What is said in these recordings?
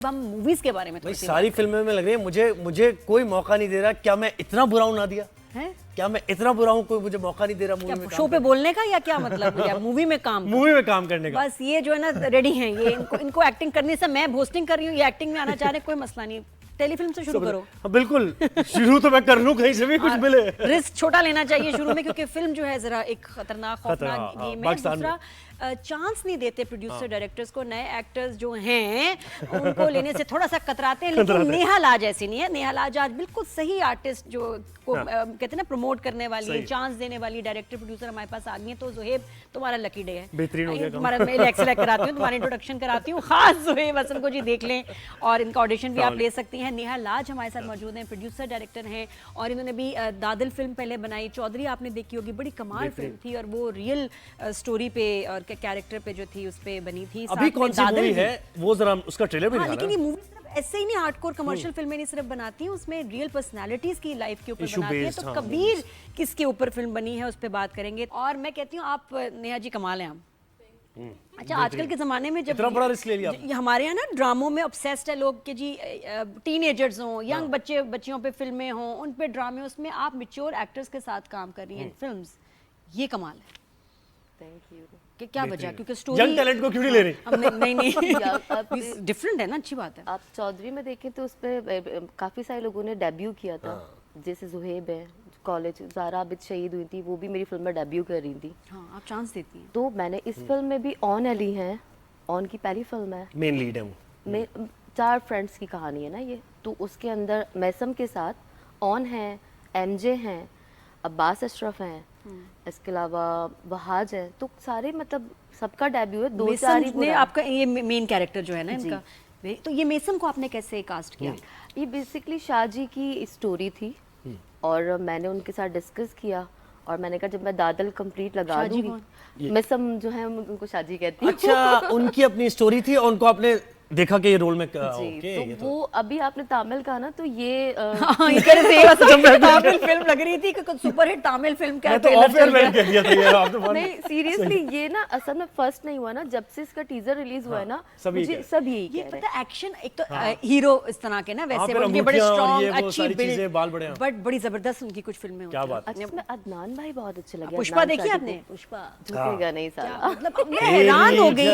हम मूवीज के बारे में भाई सारी फिल्में में लग रही है मुझे कोई मौका नहीं दे रहा। क्या मैं इतना बुरा हूँ नादिया? है? क्या मैं इतना बुरा हूँ कोई मुझे मौका नहीं दे रहा मूवी में शो पे बोलने का या क्या मतलब या मूवी में काम करने का? बस ये जो है ना रेडी हैं ये इनको एक्टिंग करने से मैं होस्टिंग कर रही हूँ, ये एक्टिंग में आना चाह रहे हैं, कोई मसला नहीं। टेलीफिल्म से शुरू करो। हाँ, बिल्कुल शुरू तो मैं कर लूँ, कहीं से भी कुछ मिले। रिस्क छोटा लेना चाहिए शुरू में, क्योंकि फिल्म जो है जरा एक खतरनाक खौफनाक गेम है। दूसरा चांस नहीं देते प्रोड्यूसर डायरेक्टर्स को, नए एक्टर्स जो हैं उनको लेने से थोड़ा सा कतराते हैं। लेकिन नेहा लाज ऐसी नहीं है। नेहा लाज आज बिल्कुल सही आर्टिस्ट जो को कहते हैं ना प्रमोट करने वाली, चांस देने वाली डायरेक्टर प्रोड्यूसर हमारे पास आ गई है। तो जोहेब तुम्हारा लकी डे है, बेहतरीन हो गया तुम्हारा मैं एक्सेलेक्ट कराती हूँ, तुम्हारा इंट्रोडक्शन कराती हूँ। खास जोहेब हसन को जी देख लें और इनका ऑडिशन भी आप ले सकती हैं। नेहा लाज हमारे साथ मौजूद हैं, प्रोड्यूसर डायरेक्टर हैं और इन्होंने भी दादल फिल्म पहले बनाई, चौधरी आपने देखी होगी, बड़ी कमाल फिल्म थी और वो रियल स्टोरी पे और कैरेक्टर पे जो थी उस पे बनी थी। अभी कौन सी मूवी है वो जरा उसका ट्रेलर भी दिखा। लेकिन ये मूवी सिर्फ ऐसे ही नहीं हार्डकोर कमर्शियल फिल्में नहीं सिर्फ बनाती हैं, उसमें रियल पर्सनालिटीज की लाइफ के ऊपर बनाती है। तो कबीर किसके ऊपर फिल्म बनी है उस पर बात करेंगे। और मैं कहती हूँ आप नेहा जी कमाल हैं आप। अच्छा आजकल के जमाने में जब इतना बड़ा रिस्क ले लिया हमारे यहाँ ना ड्रामों में ऑब्सेस्ड है लोग कि जी टीनेजर्स हों, यंग बच्चे बच्चियों पे फिल्में हों, उन पे ड्रामे, उसमें आप मैच्योर एक्टर्स के साथ काम कर रही हैं फिल्म्स, ये कमाल है। Thank you. कि क्या वजह? क्योंकि स्टोरी यंग टैलेंट को क्यों नहीं ले रही? नहीं डिफरेंट है ना, अच्छी बात है। आप चौधरी में देखें तो उस पर काफी सारे लोगों ने डेब्यू किया था, जैसे जुहेब है, कॉलेज जारा आबिद शहीद हुई थी, वो भी मेरी फिल्म में डेब्यू कर रही थी। हाँ, आप चांस देती हैं। तो मैंने इस फिल्म में भी ऑन अली हैं, ऑन की पहली फिल्म है, मेन लीड है वो। मैं 4 फ्रेंड्स की कहानी है ना ये, तो उसके अंदर मैसम के साथ ऑन है, एमजे हैं, अब्बास अशरफ हैं, इसके अलावा वहाज है, तो सारे मतलब सबका डेब्यू है। 2-4 ही ने आपका ये मेन कैरेक्टर जो है ना इनका, तो ये मेसम को आपने कैसे कास्ट किया? ये बेसिकली शाह जी की स्टोरी थी और मैंने उनके साथ डिस्कस किया और मैंने कहा जब मैं दादल कंप्लीट लगा दूंगी, मैसम जो है उनको शाजी कहती हूँ। अच्छा उनकी अपनी स्टोरी थी और उनको आपने देखा कि ये रोल में ओके, तो वो अभी आपने तामिल कहा ना, तो ये तामिल फिल्म लग रही थी कि सुपरहिट तामिल फिल्म का नहीं सीरियसली ये ना असल में फर्स्ट नहीं हुआ ना, जब से इसका टीजर रिलीज हुआ है ना, मुझे सब यही पता एक्शन, एक तो हीरो इस तरह के ना वैसे उनके बड़े स्ट्रांग अच्छी बिल्ड, बट बड़ी जबरदस्त उनकी कुछ फिल्में होती हैं। क्या बात है। अच्छा अदनान भाई बहुत अच्छे लगे। पुष्पा देखी आपने? पुष्पा झुकेगा नहीं साला, मतलब मैं हैरान हो गई,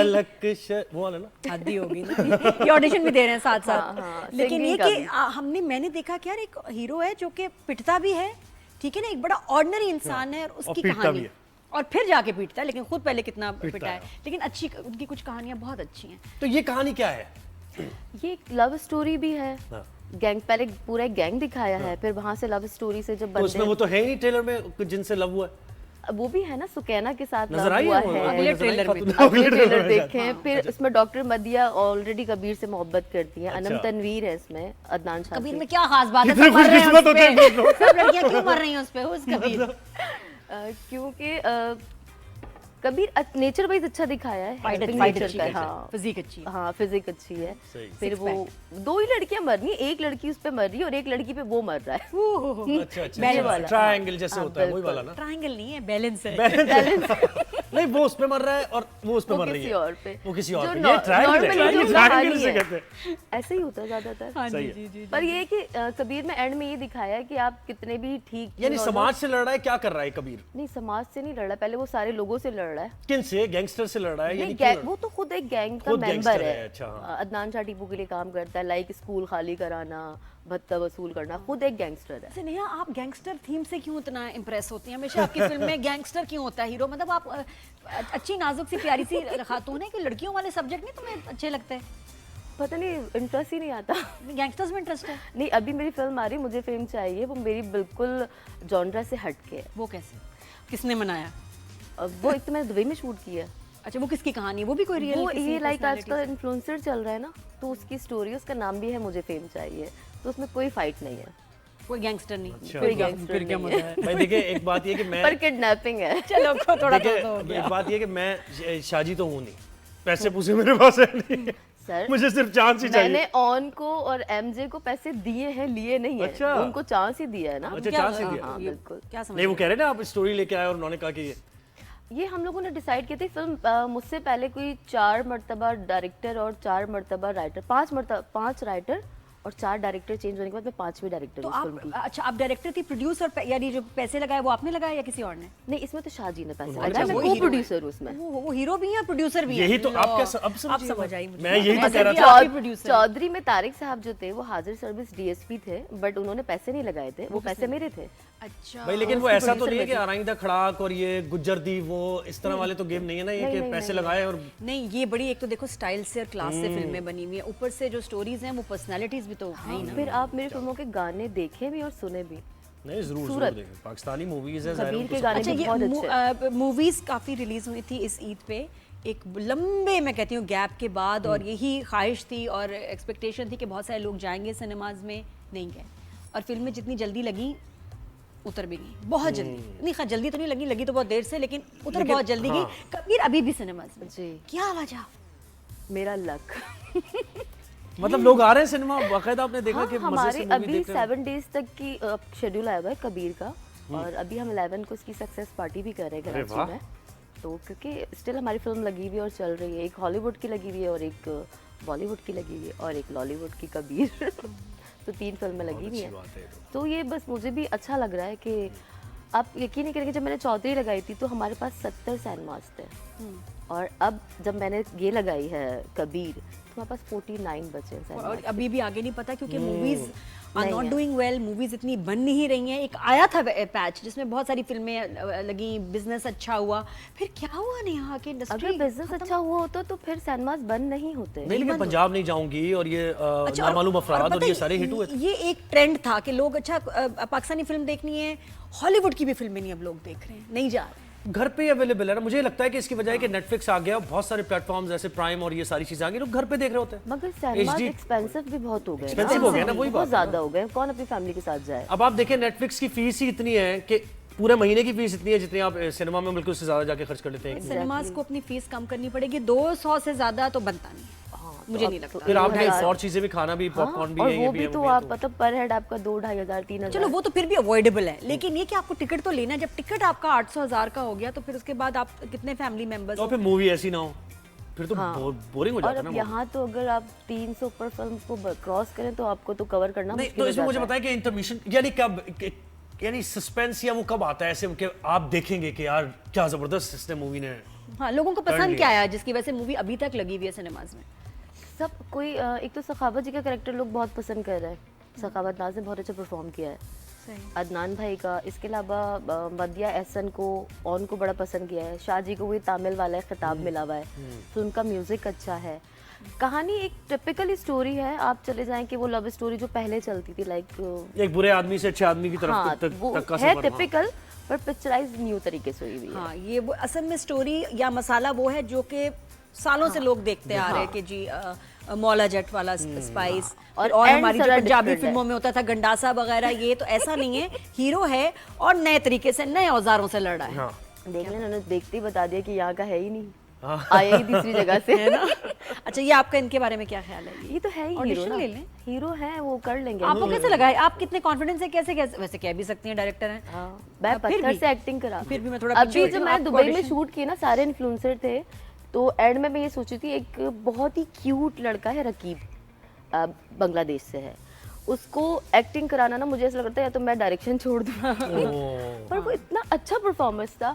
वो वाला ना हद्दी होगी ना। ये ऑडिशन भी दे रहे हैं साथ साथ। लेकिन ये कि मैंने देखा कि यार एक हीरो है जो कि पिटता भी है, ठीक है ना, एक बड़ा ऑर्डिनरी इंसान है और उसकी कहानी और फिर जाके पीटता है, लेकिन खुद पहले कितना पिटा है, लेकिन अच्छी उनकी कुछ कहानियां बहुत अच्छी हैं। तो ये कहानी क्या है? ये एक लव स्टोरी भी है, गैंग, पहले पूरा एक गैंग दिखाया है, फिर वहां से लव स्टोरी से जब उसमें वो तो है ही ट्रेलर में जिनसे लव हुआ है, वो भी है ना, सुकैना के साथ नजर लव हुआ है। अगले ट्रेलर में ट्रेलर देखें। फिर इसमें डॉक्टर मदिया ऑलरेडी कबीर से मोहब्बत करती है, अनम तनवीर है इसमें, अदनान शाह। कबीर में क्या खास बात है? सब मर रहे हैं उस पे, सब लड़कियां क्यों मर रही हैं उस पे? उस कबीर क्योंकि कबीर नेचर वाइज अच्छा दिखाया है, फाइट अच्छी है, फिजिक अच्छी है। हाँ फिजिक अच्छी है। फिर वो 2 ही लड़कियां मर रही हैं, एक लड़की उस पे मर रही है और एक लड़की पे वो मर रहा है। अच्छा ट्रायंगल जैसे होता है वही वाला ना? ट्रायंगल नहीं है, बैलेंस है। नहीं वो उस पे मर रहा है और वो उस पे मर रही है, वो किसी और पे। ये ट्रायंगल से कहते हैं, ऐसे ही होता है ज्यादातर। पर ये कि कबीर में एंड में ये दिखाया है कि आप कितने भी ठीक, यानी समाज से लड़ रहा है, क्या कर रहा है कबीर? नहीं समाज से नहीं लड़ रहा, पहले वो सारे लोगों से लड़ रहा है। किन से? गैंगस्टर से लड़ रहा है? नहीं वो तो खुद एक गैंग का मेंबर है। अच्छा अदनान शाह टीपू के लिए काम करता है, लाइक स्कूल खाली कराना, भत्ता वसूल करना, खुद एक गैंगस्टर है। नेहा आप गैंगस्टर थीम से क्यों इतना इंप्रेस होती हैं? हमेशा आपकी फिल्म में गैंगस्टर क्यों होता है हीरो? मतलब आप अच्छी नाजुक सी प्यारी सी खातून है कि लड़कियों वाले सब्जेक्ट नहीं तुम्हें अच्छे लगते हैं? पता नहीं, इंटरेस्ट ही नहीं आता। गैंगस्टर्स में इंटरेस्ट है? नहीं, अभी मेरी फिल्म आ रही, मुझे फिल्म चाहिए, वो मेरी बिल्कुल जॉनरा से हट के है। वो कैसे, किसने बनाया? वो एक तो मैंने दुबई में शूट किया है। अच्छा वो किसकी कहानी है? वो भी कोई रियल? वो ये लाइक आजकल इन्फ्लुएंसर चल रहा है ना, तो उसकी स्टोरी, उसका नाम भी है मुझे फेम चाहिए, तो उसमें कोई फाइट नहीं है, कोई गैंगस्टर नहीं। कोई गैंगस्टर क्या मजा है भाई? देखिए एक बात ये कि मैं पर किडनैपिंग है। चलो थोड़ा एक बात ये कि मैं शाजी तो हूँ नहीं, पैसे पूसे मेरे पास है नहीं सर, मुझे सिर्फ चांस ही चाहिए। मैंने ऑन को और एमजे को पैसे दिए हैं, लिए नहीं है। अच्छा। उनको चांस ही दिया है ना। अच्छा चांस ही दिया। हाँ बिल्कुल। क्या समझ? नहीं वो कह रहे ना आप स्टोरी लेके आए और उन्होंने कहा कि ये हम लोगों ने डिसाइड किया था फिल्म मुझसे पहले कोई 4 मरतबा डायरेक्टर और 4 मरतबा राइटर, 5 राइटर और 4 डायरेक्टर चेंज होने के बाद मैं 5वीं डायरेक्टर तो हूँ फिल्म आप की। अच्छा, आप डायरेक्टर थी, प्रोड्यूसर यानी जो पैसे लगाए वो आपने लगाया या किसी और ने? नहीं, इसमें तो शाहजी ने पैसे अच्छा, लगाए, मैं वो को हीरो प्रोड्यूसर हूँ उसमें। वो हीरो भी है, प्रोड्यूसर भी है। यही तो लो, आप क्या अब आप समझ आई मुझे। मैं यही तो ऐसे कह रहा भी था। आप ही producer हैं। चौधरी में तारिक साहब जो थे वो हाजिर सर्विस डीएसपी थे, बट उन्होंने पैसे नहीं लगाए थे, वो पैसे मेरे थे। अच्छा भाई लेकिन वो उसके ऐसा तो producer नहीं है कि बचे। आराइंदा खड़ाक और ये गुज्जर दी वो इस तरह वाले तो गेम नहीं है ना, ये नहीं, कि नहीं, पैसे नहीं, लगाए और नहीं, ये बड़ी एक तो देखो स्टाइल से और क्लास से फिल्में बनी हुई है, ऊपर से जो स्टोरीज हैं वो पर्सनालिटीज भी तो है ही ना। फिर आप मेरी फिल्मों के गाने देखे भी और सुने भी। नहीं जरूर सूरत। देखें, पाकिस्तानी मूवीज है कबीर के गाने अच्छा, भी ये बहुत अच्छे हैं। मूवीज काफी रिलीज हुई थी इस ईद पे, एक लंबे मैं कहती हूँ गैप के बाद, और यही ख्वाहिश थी और एक्सपेक्टेशन थी कि बहुत सारे लोग जाएंगे सिनेमाज में, नहीं गए, और फिल्में जितनी जल्दी लगी उतर भी गई बहुत जल्दी। नहीं खैर जल्दी तो नहीं लगी तो बहुत देर से, लेकिन उतर बहुत जल्दी गई। कबीर अभी भी सिनेमाज में, जी, क्या वजह? मेरा लक। मतलब लोग आ रहे हैं सिनेमा बाकायदा, आपने देखा हाँ, कि मजे हमारे से मूवी अभी देख रहे हैं? 7 डेज तक की शेड्यूल आया हुआ है कबीर का, और अभी हम 11 को उसकी सक्सेस पार्टी भी कर रहे हैं अरे कराची वाह। में। तो क्योंकि स्टिल हमारी फिल्म लगी हुई है और चल रही है, एक हॉलीवुड की लगी हुई है और एक बॉलीवुड की लगी हुई है और एक लॉलीवुड की कबीर। तो 3 फिल्में लगी हुई अच्छी हैं। बात है ये तो। तो ये बस मुझे भी अच्छा लग रहा है कि आप यकीन नहीं करेंगे, जब मैंने चौधरी लगाई थी तो हमारे पास 70 सिनेमास थे, और अब जब मैंने ये लगाई है कबीर तो हमारे पास 49 बचे हैं और cinemas। अभी भी आगे नहीं पता, क्योंकि मूवीज आर नहीं नॉट है। डूइंग वेल, मूवीज इतनी बन नहीं रही हैं। एक आया था पैच जिसमें बहुत सारी फिल्में लगी, बिजनेस अच्छा हुआ, फिर क्या हुआ नेहा कि इंडस्ट्री अगर बिजनेस अच्छा हुआ होता तो फिर सिनेमास बंद नहीं होते। नहीं लेकिन पंजाब नहीं जाऊंगी और ये अच्छा, नामालूम अफराद और पता ये है, सारे हिट हुए थे। ये एक ट्रेंड था कि लोग अच्छा पाकिस्तानी फिल्म देखनी है, हॉलीवुड की भी फिल्में नहीं अब लोग देख रहे हैं, नहीं जा रहे। घर पे अवेलेबल है ना, मुझे लगता है कि इसकी वजह है कि नेटफ्लिक्स आ गया, बहुत सारे प्लेटफॉर्म्स जैसे प्राइम और ये सारी चीजें आ गई, लोग घर पे देख रहे होते हैं। मगर सिनेमास HD एक्सपेंसिव भी बहुत हो गए, Expensive हो गए ना, वही बहुत बात है ज्यादा हो गए, कौन अपनी फैमिली के साथ जाए। अब आप देखें नेटफ्लिक्स की फीस ही इतनी है कि पूरे महीने की फीस इतनी है जितनी आप सिनेमा में बिल्कुल उससे ज्यादा जाके खर्च कर लेते हैं। सिनेमाज को अपनी फीस कम करनी पड़ेगी, 200 से ज्यादा तो बनता नहीं, मुझे नहीं लगता। फिर आपने और चीजें भी, खाना भी, पॉपकॉर्न भी और है, वो ये भी है, तो वो भी है, आप मतलब पर हेड आपका 2-2.5 हज़ार 3 हज़ार। चलो वो तो फिर भी अवॉइडेबल है, लेकिन ये कि आपको टिकट तो लेना है। जब टिकट आपका 800,000 का हो गया तो फिर उसके बाद आप कितने फैमिली मेंबर्स? तो फिर मूवी ऐसी ना हो, फिर तो बोरिंग हो और जाता है अब ना। यहाँ तो अगर आप 300 पर फिल्म को क्रॉस करें तो आपको तो कवर करना नहीं मुश्किल तो हो इसमें मुझे जाता है। बताएं कि इंटरमिशन यानी कब, यानी सस्पेंस या वो कब आता है ऐसे कि आप देखेंगे कि यार क्या जबरदस्त इसने मूवी ने। हाँ, लोगों को Turn पसंद लिया। क्या आया जिसकी वजह से मूवी अभी तक लगी हुई है सिनेमाज में? सब कोई एक तो सखावत जी का कैरेक्टर लोग बहुत पसंद कर रहे हैं, सखावत नाज ने बहुत अच्छा परफॉर्म किया है। सही। अदनान भाई का, इसके अलावा मदिया एहसन को, ऑन को बड़ा पसंद किया है। शाह जी को वही तामिल वाला खिताब मिला हुआ है, फिल्म का म्यूजिक अच्छा है। कहानी एक टिपिकल स्टोरी है, आप चले जाएं कि वो लव स्टोरी जो पहले चलती थी, लाइक एक बुरे आदमी से अच्छे आदमी की तरफ हाँ, वो तक का है सफर। टिपिकल, पर पिक्चराइज न्यू तरीके से हुई हुई है। हाँ, ये वो असल में स्टोरी या मसाला वो है जो कि सालों से लोग देखते आ रहे हैं कि जी मौला जट वाला स्पाइस, और और end हमारी जो सारा पंजाबी different फिल्मों में होता था गंडासा वगैरह, ये तो ऐसा नहीं है, हीरो है और नए तरीके से नए औजारों से लड़ रहा है। हाँ देख लेना, उन्होंने देखते ही बता दिया कि यहाँ का है ही नहीं, हाँ। आया ही दूसरी जगह से है ना? अच्छा, ये आपका इनके बारे में क्या ख्याल है? ये तो है ही हीरो Audition ना, ले लें। हीरो है, वो कर लेंगे। आपको कैसे लगा है? आप कितने कॉन्फिडेंस है? कैसे कैसे वैसे कह भी सकती हैं, डायरेक्टर हैं। हाँ, मैं फिर पत्थर भी- से एक्टिंग करा। फिर भी मैं थोड़ा अभी पीछे हटी जब हूँ, मैं आपको दुबई में audition- शूट किया ना, सारे इन्फ्लुएंसर थे, तो एड में मैं ये सोची थी एक बहुत ही क्यूट लड़का है रकीब, बांग्लादेश से है, उसको एक्टिंग कराना ना मुझे ऐसा लगता है या तो मैं डायरेक्शन छोड़ दूँ। पर वो इतना अच्छा परफॉर्मेंस था,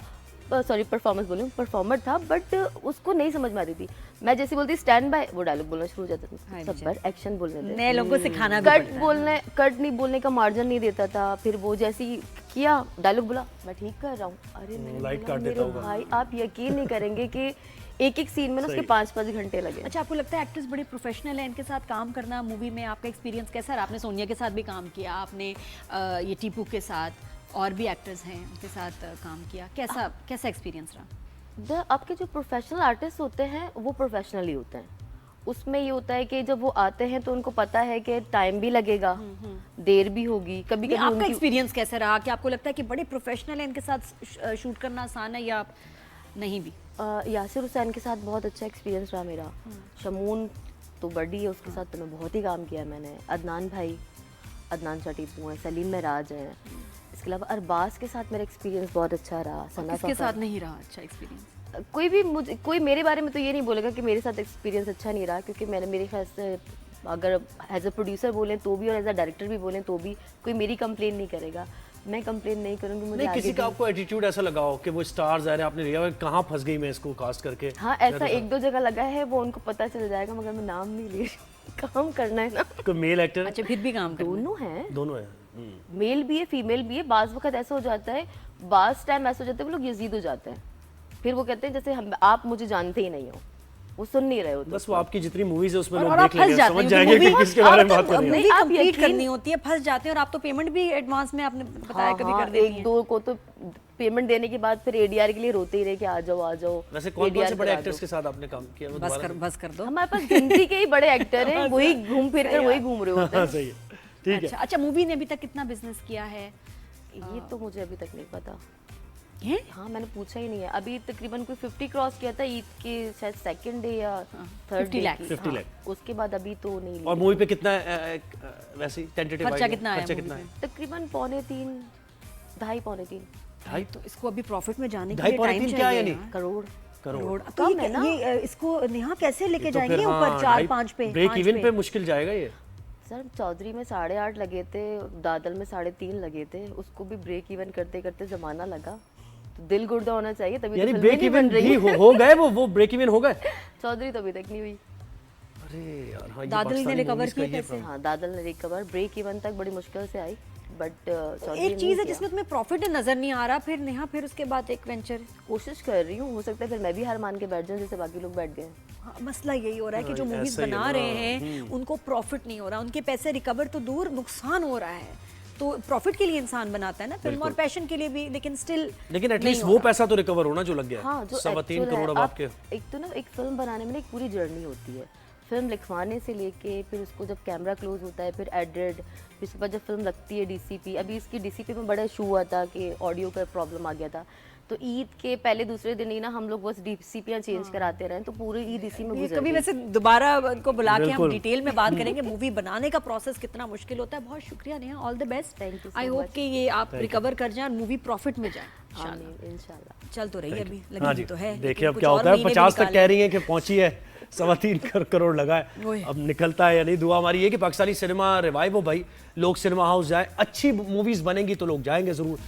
सॉरी परफॉर्मर था, बट उसको नहीं समझ में आती थी। मैं जैसे बोलती स्टैंड बाय, वो डायलॉग बोलना शुरू हो जाता हाँ था, जी। सब बार एक्शन बोलने दे, नए लोगों को सिखाना भी कट पड़ता है। बोलने, कट नहीं बोलने का मार्जिन नहीं देता था। फिर वो जैसे ही किया डायलॉग बोला, मैं ठीक कर रहा हूँ, अरे मैंने लाइट बोला, काट देता मेरे होगा। भाई आप यकीन नहीं करेंगे कि एक एक सीन में ना उसके 5-5 घंटे लगे। अच्छा, आपको लगता है एक्टर्स बड़े प्रोफेशनल हैं, इनके साथ काम करना मूवी में आपका एक्सपीरियंस कैसा रहा? आपने सोनिया के साथ भी काम किया, आपने ये टीपू के साथ, और भी एक्टर्स हैं उनके साथ काम किया, कैसा एक्सपीरियंस रहा? आपके जो प्रोफेशनल आर्टिस्ट होते हैं वो प्रोफेशनल ही होते हैं। उसमें ये होता है कि जब वो आते हैं तो उनको पता है कि टाइम भी लगेगा, देर भी होगी, कभी नहीं, कभी आपका उनकी एक्सपीरियंस कैसा रहा कि आपको लगता है कि बड़े प्रोफेशनल हैं, इनके साथ शूट करना आसान है या नहीं भी? यासिर हुसैन के साथ बहुत अच्छा एक्सपीरियंस रहा मेरा। शमून तो बड़ी है, उसके साथ तो मैं बहुत ही काम किया मैंने। अदनान भाई, अदनान शाह टीपू हैं, सलीम महराज हैं, इसके अलावा अरबाज के साथ मेरा एक्सपीरियंस बहुत अच्छा रहा। सना किसके सफर। साथ नहीं रहा अच्छा एक्सपीरियंस? कोई मेरे बारे में तो ये नहीं बोलेगा कि मेरे साथ एक्सपीरियंस अच्छा नहीं रहा, क्योंकि मैंने मेरे ख्याल से अगर एज अ प्रोड्यूसर बोलें तो भी और एज अ डायरेक्टर भी बोलें तो भी कोई मेरी कंप्लेन नहीं करेगा, मैं कंप्लेन नहीं करूँगी। मुझे नहीं, आगे किसी का भी- आपको एटीट्यूड ऐसा लगा हो कि वो स्टार्स आ रहे हैं, आपने लिया कहाँ फंस गई मैं इसको कास्ट करके? हाँ ऐसा एक दो जगह लगा है, वो उनको पता चल जाएगा, मगर मैं नाम नहीं ले रही। काम करना है ना। कोई मेल एक्टर? अच्छा फिर भी काम करना है। दोनों हैं, दोनों है। मेल भी है फीमेल भी है। बाज़ वक्त ऐसा हो जाता है, बाज़ टाइम ऐसा हो जाता है वो लोग यजीद हो जाते हैं, फिर वो कहते हैं जैसे हम आप मुझे जानते ही नहीं हो, वो सुन नहीं रहे होते। बस वो आपकी जितनी मूवीज है उसमें और लोग आप देख लेंगे, फंस जाते समझ हैं, जाएंगे कि क्योंकि किसके बारे में आप बात तो कर रहे हैं। मूवी आप कंप्लीट यकीन- करनी होती है, फंस जाते हैं और आप तो पेमेंट भी एडवांस में आपने बताया कभी कर देती एक हैं। दो को तो पेमेंट देने के बाद फिर एडीआर के लिए रोते ही रहे कि आ जाओ आ जाओ। वैसे कौन कौन ADR से बड़े करा एक्टर्स दो। के साथ आपने काम किया? वो बस कर दो। हमारे पास गिनती के ही बड़े एक्टर हैं, वही घूम फिर कर वही घूम रहे होते हाँ, हैं। सही है, ठीक है। अच्छा मूवी ने अभी तक कितना बिजनेस किया है? ये तो मुझे अभी तक नहीं पता। हैं? हाँ मैंने पूछा ही नहीं है। अभी तकरीबन कोई 50 क्रॉस किया था ईद के शायद सेकंड डे या थर्ड 50 डे लाख। की। 50 हाँ, लाख। उसके बाद अभी तो नहीं और ली। मूवी पे कितना वैसे टेंटेटिव खर्चा कितना आया खर्चा movie कितना पे? है? तकरीबन पौने तीन, ढाई पौने तीन ढाई तो इसको अभी प्रॉफिट में जाने के ढाई लिए पौने टाइम तीन क्या चाहिए यानी? ना। करोड़। करोड़। तो कम है ना? ये इसको नेहा कैसे लेके तो जाएंगे फिर ऊपर हाँ, 4-5 पे? ब्रेक 5 इवन पे मुश्किल जाएगा ये। सर चौधरी में 8.5 लगे थे, दादल में 3.5 लगे थे, उसको भी ब्रेक इवन करते करते जमाना लगा। तो दिल गुर्दा होना चाहिए तभी तो यानी फिल्में ब्रेक नहीं इवन बन रही भी हो गए, वो ब्रेक इवन हो गए? चौधरी तो अभी तक नहीं हुई। अरे यार हाँ, ये दादल ने पाकिस्तानी रिकवर movies का किया ये कैसे? हाँ दादल ने रिकवर, ब्रेक इवन तक बड़ी मुश्किल से आई, बट चौधरी एक ने चीज है किया। जिसमें तुम्हें प्रॉफिट नजर नहीं आ रहा, फिर नेहा फिर उसके बाद एक वेंचर। कोशिश कर रही हूँ, हो सकता है फिर मैं भी हार मान के बैठ जाऊँ जैसे बाकी लोग बैठ गए हैं। हाँ, मसला यही हो रहा है कि जो हाँ, मूवीज ऐसा ही है बना ना, रहे हैं उनको प्रॉफिट नहीं हो रहा, उनके पैसे रिकवर तो दूर नुकसान हो रहा है। तो प्रॉफिट के लिए इंसान बनाता है ना फिल्म, और पैशन के लिए भी, लेकिन स्टिल लेकिन एटलीस्ट वो पैसा तो रिकवर होना जो लग गया हाँ जो 3.25 actual है, करोड़ अब आप आपके। एक तो ना एक फिल्म बनाने में ना एक पूरी जर्नी होती है, फिल्म लिखवाने से लेके फिर उसको जब कैमरा क्लोज होता है, फिर एडिट, फिर उसके बाद जब फिल्म लगती है डीसीपी। अभी इसकी डीसीपी में बड़ा इशू हुआ था कि ऑडियो का प्रॉब्लम आ गया था, तो ईद के पहले दूसरे दिन ही ना हम लोग बस डीसीपियाँ चेंज कराते रहे, तो पूरी ईद इसी में ये गुजर कभी गई। वैसे दोबारा उनको बुला के हम बिल्कुल। डिटेल में बात करेंगे मूवी बनाने का प्रोसेस कितना मुश्किल होता है। बहुत शुक्रिया Neha, all the best. Thank you so I hope much. कि ये आप रिकवर कर जाएं और मूवी प्रॉफिट में जाए इंशाल्लाह। आमीन, इंशाल्लाह। चल तो रही है अभी, हाँ लगी जी, भी तो है। देखिए लेकिन अब कुछ क्या और होता है। महीने भी 50 तक निकालें। कह रही है कि पहुंची है, 3.25 करोड़ लगा है, ओए। अब निकलता है या नहीं। दुआ हमारी ये कि पाकिस्तानी सिनेमा रिवाइव हो भाई, लोग सिनेमा हाउस जाए, अच्छी मूवीज बनेंगी तो लोग जाएंगे जरूर।